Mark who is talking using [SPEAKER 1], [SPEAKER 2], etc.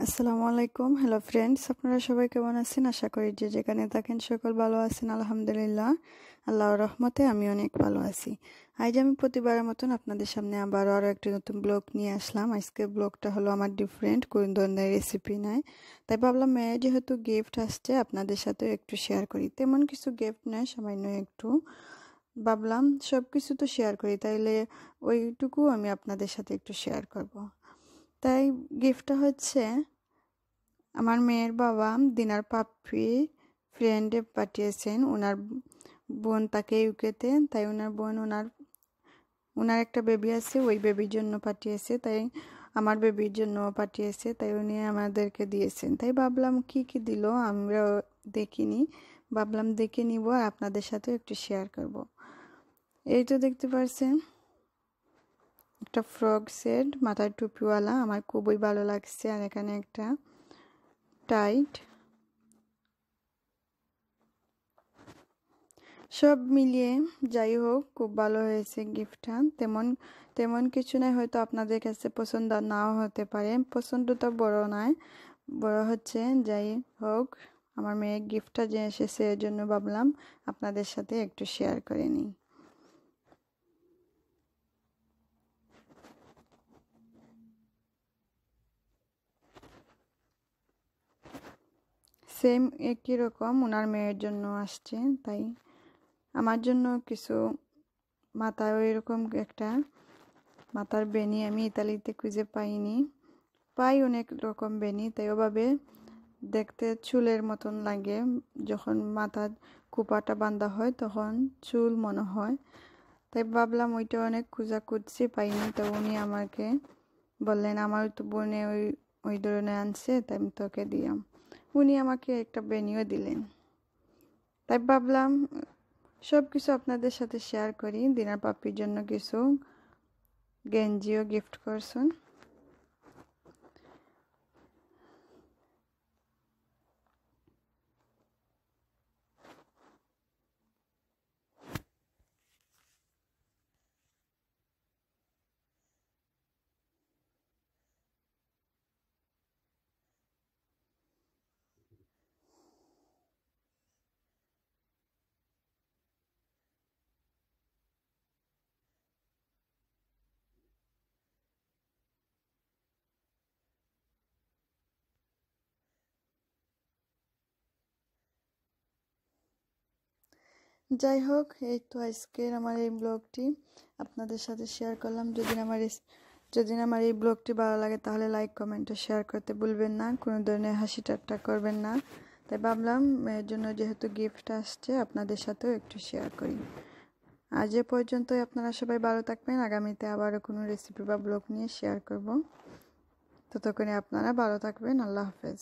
[SPEAKER 1] আসসালামু আলাইকুম। Hello friends, আপনারা সবাই কেমন আছেন? আশা করি যে যেখানে থাকেন সকল ভালো আছেন। আলহামদুলিল্লাহ, আল্লাহর রহমতে আমি অনেক ভালো আছি। আজ আমি প্রতিবারের মতন আপনাদের সামনে আরও একটি নতুন ব্লগ নিয়ে আসলাম। আজকের ব্লগটা হলো আমার ডিফারেন্ট, কোন ধরনের রেসিপি নাই। তাই ভাবলাম মেয়ে যেহেতু গিফট আসছে আপনাদের সাথেও একটু শেয়ার করি। তেমন কিছু গিফট নয়, সামান্য একটু ভাবলাম সব কিছু তো শেয়ার করি, তাইলে ওইটুকু আমি আপনাদের সাথে একটু শেয়ার করব। তাই গিফটটা হচ্ছে আমার মেয়ের বাবা দিনার পাপ্পি ফ্রেন্ডে পাঠিয়েছেন। ওনার বোন তাকে ইউকেতে, তাই ওনার বোন ওনার একটা বেবি আছে, ওই বেবির জন্য পাঠিয়েছে। তাই আমার বেবির জন্য পাঠিয়েছে, তাই উনি আমাদেরকে দিয়েছেন। তাই ভাবলাম কি কি দিল আমরা দেখিনি, ভাবলাম দেখে নিব আর আপনাদের সাথে একটু শেয়ার করব। এই তো দেখতে পাচ্ছেন একটা ফ্রক সেট, মাথার টুপিওয়ালা, আমার খুবই ভালো লাগছে। আর এখানে একটা টাইট, সব মিলিয়ে যাই হোক খুব ভালো হয়েছে গিফটটা। তেমন কিছু নয়, হয়তো আপনাদের কাছে পছন্দ নাও হতে পারে। পছন্দ তো বড় নয়, বড় হচ্ছে যাই হোক আমার মেয়ের গিফটটা যে এসেছে এর জন্য ভাবলাম আপনাদের সাথে একটু শেয়ার করে নিই। সেম একই রকম ওনার মেয়ের জন্য আসছে, তাই আমার জন্য কিছু মাথায় ওই রকম একটা মাথার বেনি আমি ইতালিতে খুঁজে পাইনি, পাই অনেক রকম বেনি, তাই ওভাবে দেখতে চুলের মতন লাগে। যখন মাথার কুপাটা বাঁধা হয় তখন চুল মনে হয়, তাই ভাবলাম ওইটা অনেক খুঁজছি পাইনি। তো উনি আমাকে বললেন আমার তো বোনে ওই ধরনের আনছে, তাই আমি তোকে দিলাম। উনি আমাকে একটা বেনিও দিলেন। তাই ভাবলাম সব কিছু আপনাদের সাথে শেয়ার করি। দিনার পাপ্পির জন্য কিছু গেঞ্জিও গিফট করছেন। যাই হোক, এই তো আজকের আমার এই ব্লগটি আপনাদের সাথে শেয়ার করলাম। যদি আমার এই ব্লগটি ভালো লাগে তাহলে লাইক কমেন্ট ও শেয়ার করতে ভুলবেন না, কোনো ধরনের হাসি ঠাট্টা করবেন না। তাই ভাবলাম এর জন্য যেহেতু গিফট আসছে আপনাদের সাথেও একটু শেয়ার করি। আজ এ পর্যন্তই, আপনারা সবাই ভালো থাকবেন। আগামীতে আবারও কোনো রেসিপি বা ব্লগ নিয়ে শেয়ার করব। ততক্ষণে আপনারা ভালো থাকবেন। আল্লাহ হাফেজ।